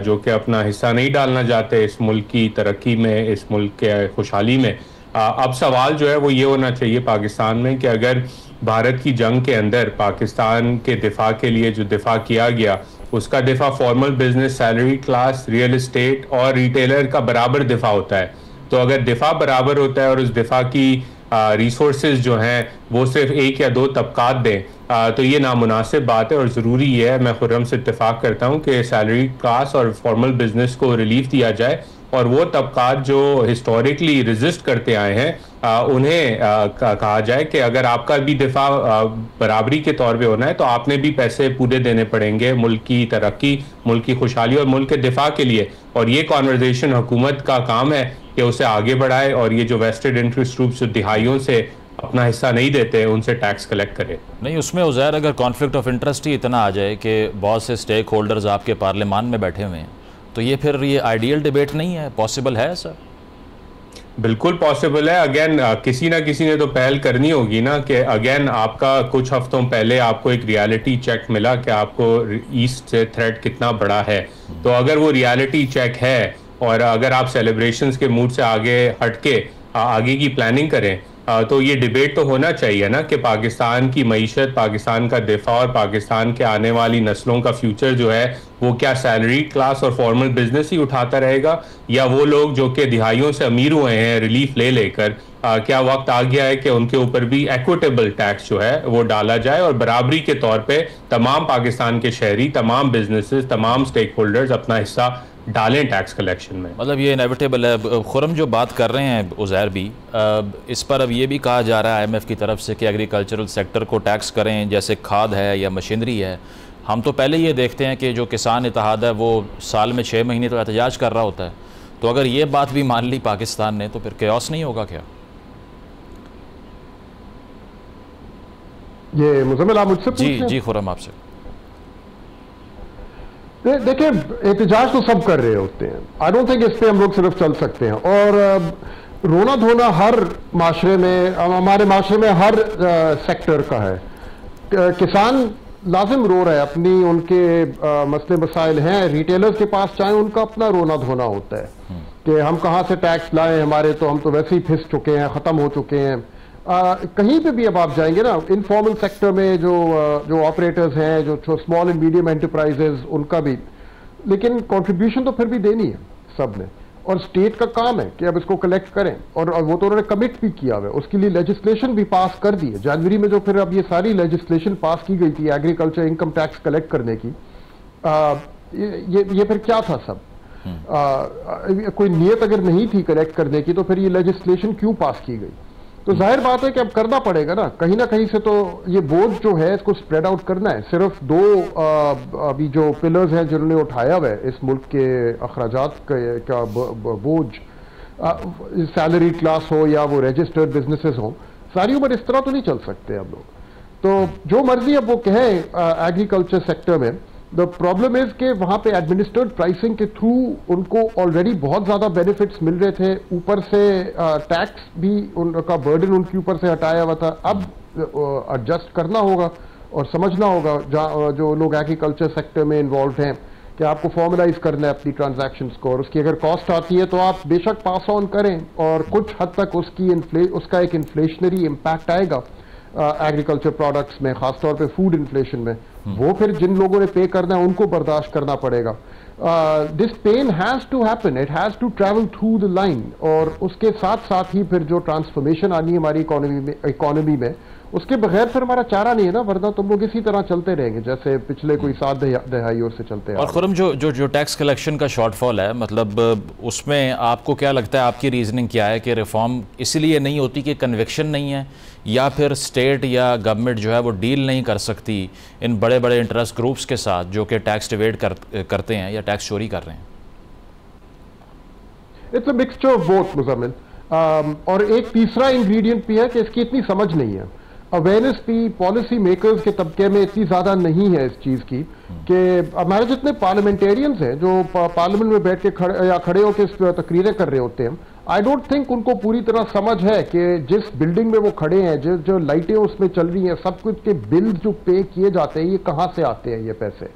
जो कि अपना हिस्सा नहीं डालना चाहते इस मुल्क की तरक्की में, इस मुल्क के खुशहाली में। अब सवाल जो है वो ये होना चाहिए पाकिस्तान में कि अगर भारत की जंग के अंदर पाकिस्तान के दिफा के लिए जो दिफा किया गया, उसका दिफा formal business, salary class, real estate और रिटेलर का बराबर दिफा होता है। तो अगर दिफा बराबर होता है और उस दिफा की रिसोर्सेज जो हैं वो सिर्फ 1 या 2 तबकात दें, तो ये नामुनासिब बात है और ज़रूरी है। मैं खुर्रम से इत्तेफाक करता हूँ कि सैलरी क्लास और फॉर्मल बिजनेस को रिलीफ दिया जाए, और वो तबकात जो हिस्टोरिकली रेजिस्ट करते आए हैं उन्हें कहा जाए कि अगर आपका भी दिफा बराबरी के तौर पे होना है तो आपने भी पैसे पूरे देने पड़ेंगे मुल्क की तरक्की, मुल्क की खुशहाली और मुल्क के दिफा के लिए। और ये कॉन्वर्जेशन हुकूमत का काम है कि उसे आगे बढ़ाए, और ये जो वेस्टेड इंटरेस्ट ग्रुप्स जो दिहाइयों से अपना हिस्सा नहीं देते उनसे टैक्स कलेक्ट करे। नहीं, उसमें उज़ैर अगर कॉन्फ्लिक्ट ऑफ इंटरेस्ट ही इतना आ जाए कि बहुत से स्टेक होल्डर्स आपके पार्लियामान में बैठे हुए हैं, तो ये फिर ये आइडियल डिबेट नहीं है, पॉसिबल है सर? बिल्कुल पॉसिबल है। अगेन किसी ना किसी ने तो पहल करनी होगी ना, कि अगेन आपका कुछ हफ्तों पहले आपको एक रियलिटी चेक मिला कि आपको ईस्ट से थ्रेट कितना बड़ा है। तो अगर वो रियलिटी चेक है और अगर आप सेलिब्रेशंस के मूड से आगे हटके आगे की प्लानिंग करें, तो ये डिबेट तो होना चाहिए ना कि पाकिस्तान की मईशत, पाकिस्तान का दिफा और पाकिस्तान के आने वाली नस्लों का फ्यूचर जो है वो क्या सैलरी क्लास और फॉर्मल बिजनेस ही उठाता रहेगा, या वो लोग जो कि दिहाइयों से अमीर हुए हैं रिलीफ ले लेकर, क्या वक्त आ गया है कि उनके ऊपर भी इक्विटेबल टैक्स जो है वो डाला जाए और बराबरी के तौर पे तमाम पाकिस्तान के शहरी, तमाम बिजनेसेस, तमाम स्टेक होल्डर्स अपना हिस्सा डालें टैक्स कलेक्शन में। मतलब ये इनेविटेबल है। खुर्रम जो बात कर रहे हैं उज़ैर भी, इस पर अब ये भी कहा जा रहा है IMF की तरफ से कि एग्रीकल्चरल सेक्टर को टैक्स करें, जैसे खाद है या मशीनरी है। हम तो पहले ये देखते हैं कि जो किसान इत्तेहाद है वो साल में 6 महीने तो एहतजाज कर रहा होता है, तो अगर ये बात भी मान ली पाकिस्तान ने तो फिर कैओस नहीं होगा क्या? ये मुज़म्मिल आप मुझसे जी खुर्रम आपसे। देखिए, एहतजाज तो सब कर रहे होते हैं, आई डोंट थिंक इस पे हम लोग सिर्फ चल सकते हैं। और रोना धोना हर माशरे में, हमारे माशरे में हर सेक्टर का है। किसान लाजिम रो रहा है, अपनी उनके मसले मसाइल हैं, रिटेलर्स के पास चाहे उनका अपना रोना धोना होता है कि हम कहाँ से टैक्स लाएं, हमारे तो हम तो वैसे ही फिस चुके हैं, ख़त्म हो चुके हैं। कहीं पे भी अब आप जाएंगे ना, इनफॉर्मल सेक्टर में जो ऑपरेटर्स हैं, जो स्मॉल एंड मीडियम एंटरप्राइजेज, उनका भी, लेकिन कंट्रीब्यूशन तो फिर भी देनी है सब ने, और स्टेट का काम है कि अब इसको कलेक्ट करें, और वो तो उन्होंने कमिट भी किया हुआ है, उसके लिए लेजिस्लेशन भी पास कर दी है जनवरी में। जो फिर अब ये सारी लेजिस्लेशन पास की गई थी एग्रीकल्चर इनकम टैक्स कलेक्ट करने की, ये फिर क्या था सब? कोई नियत अगर नहीं थी कलेक्ट करने की तो फिर ये लेजिस्लेशन क्यों पास की गई? तो जाहिर बात है कि अब करना पड़ेगा ना कहीं से, तो ये बोझ जो है इसको स्प्रेड आउट करना है। सिर्फ दो अभी जो पिलर्स हैं जिन्होंने उठाया हुआ है इस मुल्क के अखराजात का बोझ, सैलरी क्लास हो या वो रजिस्टर्ड बिजनेसेस हो, सारी उम्र इस तरह तो नहीं चल सकते हम लोग। तो जो मर्जी अब वो कहें एग्रीकल्चर सेक्टर में, द प्रॉब्लम इज कि वहां पे एडमिनिस्ट्रेड प्राइसिंग के थ्रू उनको ऑलरेडी बहुत ज्यादा बेनिफिट्स मिल रहे थे, ऊपर से टैक्स भी उनका बर्डन उनके ऊपर से हटाया हुआ था। अब एडजस्ट करना होगा और समझना होगा जो लोग एग्रीकल्चर सेक्टर में इन्वॉल्व हैं कि आपको फॉर्मलाइज करना है अपनी ट्रांजैक्शंस को, और उसकी अगर कॉस्ट आती है तो आप बेशक पास ऑन करें, और कुछ हद तक उसका एक इन्फ्लेशनरी इम्पैक्ट आएगा एग्रीकल्चर प्रोडक्ट्स में, खासतौर पे फूड इन्फ्लेशन में। वो फिर जिन लोगों ने पे करना है उनको बर्दाश्त करना पड़ेगा। This pain has to happen, it has to travel through the line, और उसके साथ साथ ही फिर जो ट्रांसफॉर्मेशन आनी है हमारी इकोनॉमी में उसके बगैर फिर हमारा चारा नहीं है ना, वरना तुम लोग इसी तरह चलते रहेंगे जैसे पिछले कोई 7 दहाइयों से चलते हैं। और खुरम जो टैक्स कलेक्शन का शॉर्टफॉल है, मतलब उसमें आपको क्या लगता है, आपकी रीजनिंग क्या है कि रिफॉर्म इसलिए नहीं होती कि कन्विक्शन नहीं है, या फिर स्टेट या गवर्नमेंट जो है वो डील नहीं कर सकती इन बड़े बड़े इंटरेस्ट ग्रुप्स के साथ जो कि टैक्स डिवेड करते हैं या टैक्स चोरी कर रहे हैं? It's a mixture of both Muzammil. और एक तीसरा इंग्रेडिएंट भी है कि इसकी इतनी समझ नहीं है, अवेयरनेस भी पॉलिसी मेकर्स के तबके में इतनी ज्यादा नहीं है इस चीज की कि हमारे जितने पार्लियामेंटेरियंस हैं जो पार्लियामेंट में बैठ के खड़े होकर तकरीरें कर रहे होते हैं, आई डोंट थिंक उनको पूरी तरह समझ है कि जिस बिल्डिंग में वो खड़े हैं, जो लाइटें उसमें चल रही हैं, सब कुछ के बिल जो पे किए जाते हैं ये कहाँ से आते हैं ये पैसे,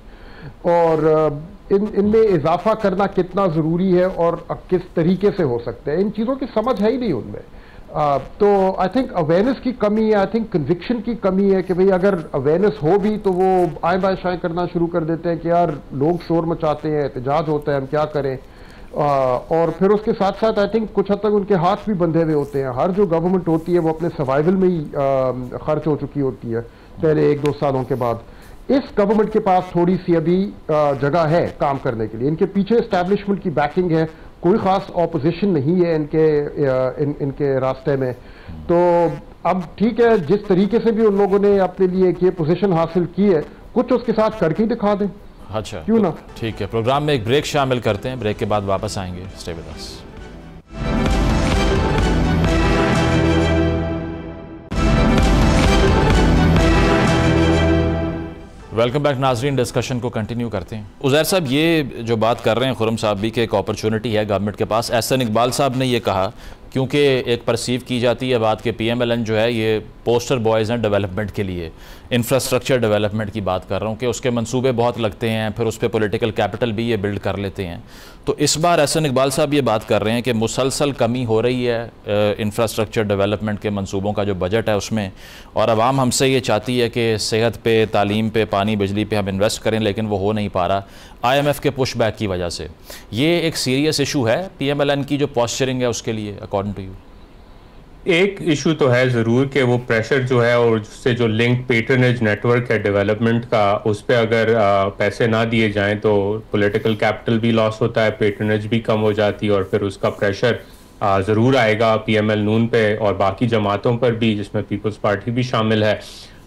और इनमें इजाफा करना कितना जरूरी है और किस तरीके से हो सकता है, इन चीजों की समझ है ही नहीं उनमें। तो आई थिंक अवेयरनेस की कमी है, आई थिंक कन्विक्शन की कमी है कि भाई अगर अवेयरनेस हो भी तो वो आए बाय शाएं करना शुरू कर देते हैं कि यार लोग शोर मचाते हैं, एहतजाज होता है, हम क्या करें। और फिर उसके साथ साथ आई थिंक कुछ हद तक उनके हाथ भी बंधे हुए होते हैं। हर जो गवर्नमेंट होती है वो अपने सर्वाइवल में ही खर्च हो चुकी होती है पहले 1-2 सालों के बाद। इस गवर्नमेंट के पास थोड़ी सी अभी जगह है काम करने के लिए, इनके पीछे एस्टैब्लिशमेंट की बैकिंग है, कोई खास ऑपोजिशन नहीं है इनके रास्ते में। तो अब ठीक है, जिस तरीके से भी उन लोगों ने अपने लिए ये पोजीशन हासिल की है, कुछ उसके साथ करके ही दिखा दें। अच्छा, क्यों ना। ठीक है, प्रोग्राम में एक ब्रेक शामिल करते हैं, ब्रेक के बाद वापस आएंगे। Stay with us. Welcome back नाजरीन, डिस्कशन को कंटिन्यू करते हैं। उज़ैर साहब, ये जो बात कर रहे हैं खुरम साहब भी कि एक अपॉर्चुनिटी है गवर्नमेंट के पास, एहसन इकबाल साहब ने ये कहा, क्योंकि एक परसीव की जाती है बात कि PMLN जो है ये पोस्टर बॉयज़ हैं डेवलपमेंट के लिए, इंफ्रास्ट्रक्चर डेवलपमेंट की बात कर रहा हूँ कि उसके मंसूबे बहुत लगते हैं, फिर उस पर पॉलिटिकल कैपिटल भी ये बिल्ड कर लेते हैं। तो इस बार एहसन इकबाल साहब ये बात कर रहे हैं कि मुसलसल कमी हो रही है इंफ्रास्ट्रक्चर डेवलपमेंट के मंसूबों का जो बजट है उसमें, और आवाम हमसे ये चाहती है कि सेहत पे, तालीम पे, पानी बिजली पे हम इन्वेस्ट करें, लेकिन वो हो नहीं पा रहा IMF के पुश बैक की वजह से। ये एक सीरियस इशू है PMLN की जो पॉस्चरिंग है उसके लिए, अकॉर्डिंग टू यू? एक इशू तो है ज़रूर कि वो प्रेशर जो है और उससे जो लिंक पेट्रनेज नेटवर्क है डेवलपमेंट का, उस पर अगर पैसे ना दिए जाएं तो पॉलिटिकल कैपिटल भी लॉस होता है, पेट्रनेज भी कम हो जाती है, और फिर उसका प्रेशर ज़रूर आएगा PML नून पे और बाकी जमातों पर भी, जिसमें पीपल्स पार्टी भी शामिल है।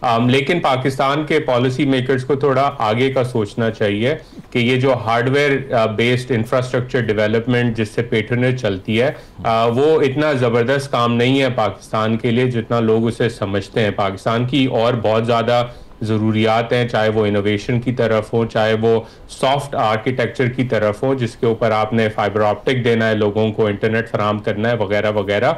लेकिन पाकिस्तान के पॉलिसी मेकर्स को थोड़ा आगे का सोचना चाहिए कि ये जो हार्डवेयर बेस्ड इंफ्रास्ट्रक्चर डेवलपमेंट जिससे पेट्रनेज चलती है, वो इतना ज़बरदस्त काम नहीं है पाकिस्तान के लिए जितना लोग उसे समझते हैं। पाकिस्तान की और बहुत ज़्यादा ज़रूरियात हैं, चाहे वो इनोवेशन की तरफ हो, चाहे वो सॉफ्ट आर्किटेक्चर की तरफ हो, जिसके ऊपर आपने फाइबर ऑप्टिक देना है, लोगों को इंटरनेट फराहम करना है, वगैरह वगैरह।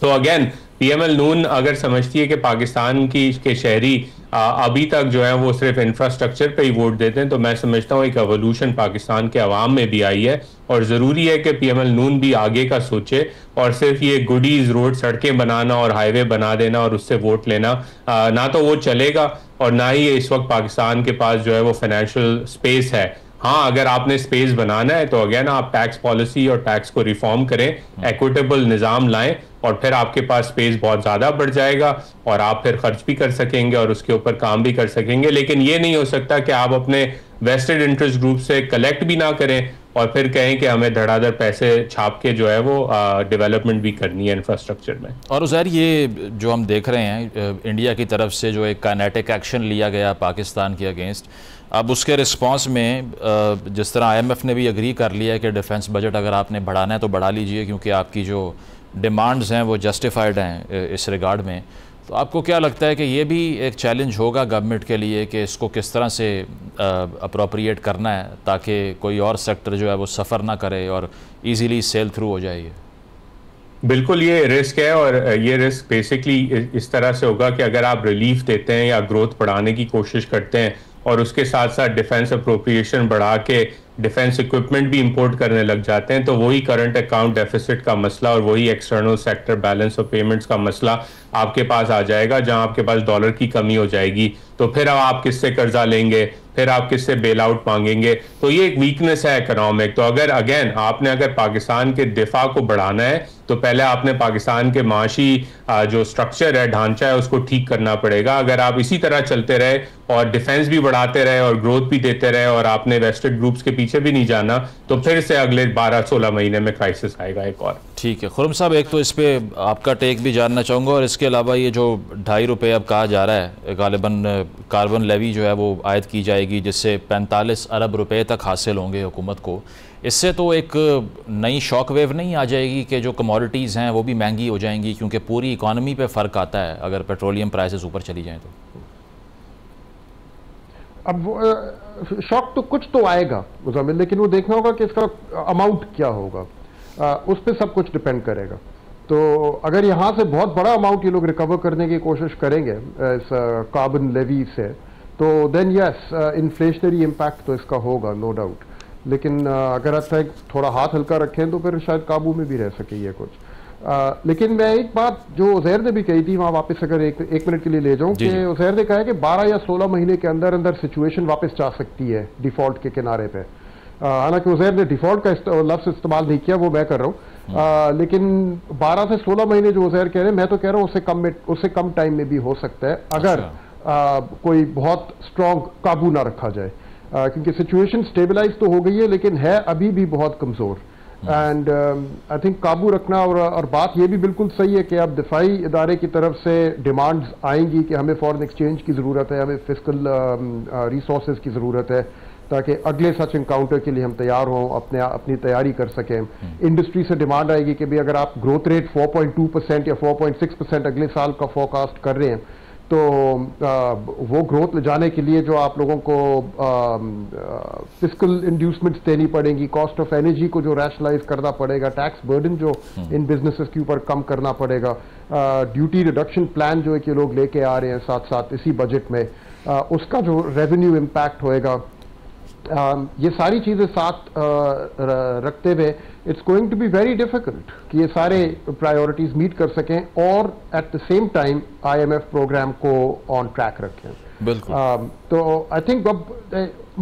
तो अगेन PML नून अगर समझती है कि पाकिस्तान के शहरी अभी तक जो है वो सिर्फ इंफ्रास्ट्रक्चर पे ही वोट देते हैं, तो मैं समझता हूँ एक एवोल्यूशन पाकिस्तान के अवाम में भी आई है, और ज़रूरी है कि PML नून भी आगे का सोचे, और सिर्फ ये गुडीज रोड सड़कें बनाना और हाईवे बना देना और उससे वोट लेना ना तो वो चलेगा, और ना ही इस वक्त पाकिस्तान के पास जो है वो फाइनेंशियल स्पेस है। हाँ, अगर आपने स्पेस बनाना है तो अगेन आप टैक्स पॉलिसी और टैक्स को रिफॉर्म करें, इक्विटेबल निज़ाम लाएं, और फिर आपके पास स्पेस बहुत ज़्यादा बढ़ जाएगा और आप फिर खर्च भी कर सकेंगे और उसके ऊपर काम भी कर सकेंगे। लेकिन ये नहीं हो सकता कि आप अपने वेस्टेड इंटरेस्ट ग्रुप से कलेक्ट भी ना करें और फिर कहें कि हमें धड़ाधड़ पैसे छाप के जो है वो डेवलपमेंट भी करनी है इंफ्रास्ट्रक्चर में। और उज़ैर, ये जो हम देख रहे हैं इंडिया की तरफ से जो एक काइनेटिक एक्शन लिया गया पाकिस्तान के अगेंस्ट, अब उसके रिस्पांस में जिस तरह IMF ने भी एग्री कर लिया है कि डिफेंस बजट अगर आपने बढ़ाना है तो बढ़ा लीजिए, क्योंकि आपकी जो डिमांड्स हैं वो जस्टिफाइड हैं इस रिगार्ड में, तो आपको क्या लगता है कि ये भी एक चैलेंज होगा गवर्नमेंट के लिए कि इसको किस तरह से अप्रोप्रिएट करना है ताकि कोई और सेक्टर जो है वो सफ़र ना करे और इजीली सेल थ्रू हो जाए? बिल्कुल ये रिस्क है, और ये रिस्क बेसिकली इस तरह से होगा कि अगर आप रिलीफ देते हैं या ग्रोथ बढ़ाने की कोशिश करते हैं और उसके साथ साथ डिफेंस अप्रोप्रिएशन बढ़ा के डिफेंस इक्विपमेंट भी इंपोर्ट करने लग जाते हैं, तो वही करंट अकाउंट डेफिसिट का मसला और वही external sector balance of payments का मसला आपके पास आ जाएगा, जहां आपके पास डॉलर की कमी हो जाएगी। तो फिर आप किससे कर्जा लेंगे, फिर आप किससे बेल आउट मांगेंगे? तो ये एक वीकनेस है इकोनॉमिक। तो अगर अगर पाकिस्तान के दिफा को बढ़ाना है तो पहले आपने पाकिस्तान के माशी जो स्ट्रक्चर है, ढांचा है, उसको ठीक करना पड़ेगा। अगर आप इसी तरह चलते रहे और डिफेंस भी बढ़ाते रहे और ग्रोथ भी देते रहे और आपने वेस्टेड ग्रुप्स के पीछे भी नहीं जाना, तो फिर से अगले 12-16 महीने में क्राइसिस आएगा एक और। ठीक है खुर्रम साहब, एक तो इस पे आपका टेक भी जानना चाहूँगा, और इसके अलावा ये जो ₹2.5 अब कहा जा रहा है गालिबन कार्बन लेवी जो है वो आयद की जाएगी, जिससे 45 अरब रुपए तक हासिल होंगे हुकूमत को, इससे तो एक नई शॉक वेव नहीं आ जाएगी कि जो कमोडिटीज़ हैं वो भी महंगी हो जाएंगी, क्योंकि पूरी इकॉनमी पे फ़र्क आता है अगर पेट्रोलियम प्राइसेस ऊपर चली जाएं तो? अब शॉक तो कुछ तो आएगा मुज़म्मिल, लेकिन वो देखना होगा कि इसका अमाउंट क्या होगा, उस पर सब कुछ डिपेंड करेगा। तो अगर यहाँ से बहुत बड़ा अमाउंट ये लोग रिकवर करने की कोशिश करेंगे इस कार्बन लेवी से, तो देन यस इन्फ्लेशनरी इम्पैक्ट तो इसका होगा, नो डाउट। लेकिन अगर अच्छा थोड़ा हाथ हल्का रखें तो फिर शायद काबू में भी रह सके ये कुछ। लेकिन मैं एक बात जो उज़ैर ने भी कही थी, वहाँ वापस अगर एक मिनट के लिए ले जाऊँ, कि उज़ैर ने कहा है कि 12 या 16 महीने के अंदर अंदर सिचुएशन वापस जा सकती है डिफ़ॉल्ट के किनारे पे। हालांकि उज़ैर ने डिफ़ॉल्ट का लफ्ज़ इस्तेमाल नहीं किया, वो मैं कर रहा हूँ, लेकिन 12 से 16 महीने जो उज़ैर कह रहे हैं, मैं तो कह रहा हूँ उससे कम टाइम में भी हो सकता है अगर कोई बहुत स्ट्रॉन्ग काबू ना रखा जाए, क्योंकि सिचुएशन स्टेबलाइज तो हो गई है लेकिन है अभी भी बहुत कमज़ोर। एंड आई थिंक काबू रखना, और बात ये भी बिल्कुल सही है कि अब दिफाई इदारे की तरफ से डिमांड्स आएंगी कि हमें फॉरेन एक्सचेंज की ज़रूरत है, हमें फिस्कल रिसोर्सेज की ज़रूरत है, ताकि अगले सच इनकाउंटर के लिए हम तैयार हों, अपनी तैयारी कर सकें। इंडस्ट्री से डिमांड आएगी कि भाई अगर आप ग्रोथ रेट 4.2% या 4.6% अगले साल का फोरकास्ट कर रहे हैं, तो वो ग्रोथ ले जाने के लिए जो आप लोगों को फिस्कल इंड्यूसमेंट्स देनी पड़ेंगी, कॉस्ट ऑफ एनर्जी को जो रैशनलाइज करना पड़ेगा, टैक्स बर्डन जो इन बिजनेसेस के ऊपर कम करना पड़ेगा, ड्यूटी रिडक्शन प्लान जो है कि लोग लेके आ रहे हैं साथ साथ इसी बजट में, उसका जो रेवेन्यू इम्पैक्ट होएगा, ये सारी चीज़ें साथ रखते हुए it's going to be very difficult कि ये सारे प्रायोरिटीज मीट कर सकें और at the same time IMF programme को ऑन ट्रैक रखें। बिल्कुल। तो आई थिंक अब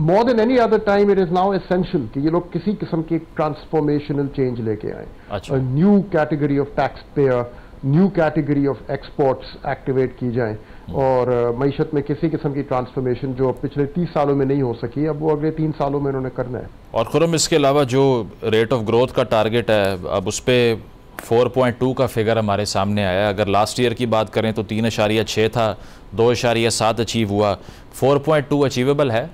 more than any other time it is now essential कि ये लोग किसी किस्म की ट्रांसफॉर्मेशनल चेंज लेके आए। अच्छा। New category of tax payer, new category of exports activate की जाएं, और मईशत में किसी किस्म की ट्रांसफॉर्मेशन जो पिछले 30 सालों में नहीं हो सकी, अब वो अगले 3 सालों में उन्होंने करना है। और खुर्रम, इसके अलावा जो रेट ऑफ ग्रोथ का टारगेट है, अब उस पर 4.2 का फिगर हमारे सामने आया। अगर लास्ट ईयर की बात करें तो 3.6 था, 2.7 अचीव हुआ, 4.2 अचीवेबल है?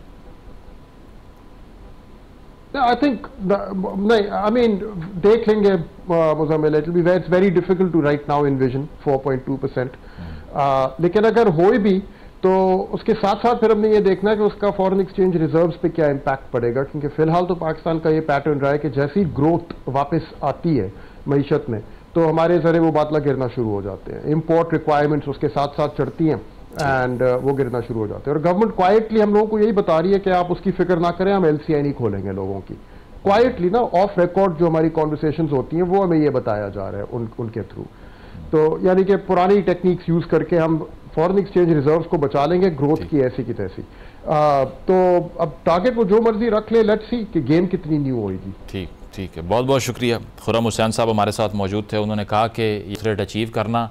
आई थिंक नहीं, आई मीन देख लेंगे Muzammil, it's very difficult to right now envision 4.2%, लेकिन अगर हो भी तो उसके साथ साथ फिर हमने ये देखना है कि उसका फॉरेन एक्सचेंज रिजर्व्स पे क्या इम्पैक्ट पड़ेगा, क्योंकि फिलहाल तो पाकिस्तान का ये पैटर्न रहा है कि जैसी ग्रोथ वापस आती है मईशत में तो हमारे ज़रे वो बादला गिरना शुरू हो जाते हैं, इम्पोर्ट रिक्वायरमेंट्स उसके साथ साथ चढ़ती हैं एंड वो गिरना शुरू हो जाते हैं। और गवर्नमेंट क्वाइटली हम लोगों को यही बता रही है कि आप उसकी फिक्र ना करें, हम LCI नहीं खोलेंगे लोगों की। क्वाइटली ना, ऑफ रिकॉर्ड जो हमारी कॉन्वर्सेशंस होती हैं वो हमें ये बताया जा रहा है उनके थ्रू। तो यानी कि पुरानी टेक्निक्स यूज करके हम फॉरेन एक्सचेंज रिजर्व्स को बचा लेंगे, ग्रोथ की ऐसी की तैसी। तो अब टारगेट वो जो मर्जी रख ले, लेट्स सी कि गेम कितनी न्यू होगी। ठीक है, बहुत बहुत शुक्रिया। खुर्रम हुसैन साहब हमारे साथ मौजूद थे। उन्होंने कहा कि ये रेट अचीव करना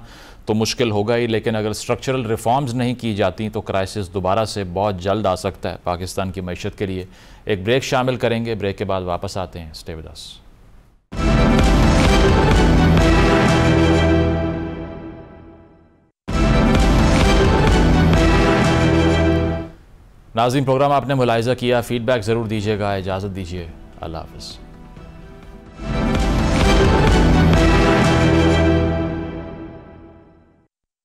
तो मुश्किल होगा ही, लेकिन अगर स्ट्रक्चरल रिफॉर्म्स नहीं की जाती तो क्राइसिस दोबारा से बहुत जल्द आ सकता है पाकिस्तान की मईशत के लिए। एक ब्रेक शामिल करेंगे, ब्रेक के बाद वापस आते हैं। Stay with us. नाज़रीन, प्रोग्राम आपने मुलाहिज़ा किया, फीडबैक ज़रूर दीजिएगा। इजाज़त दीजिए, अल्लाह हाफ़िज़।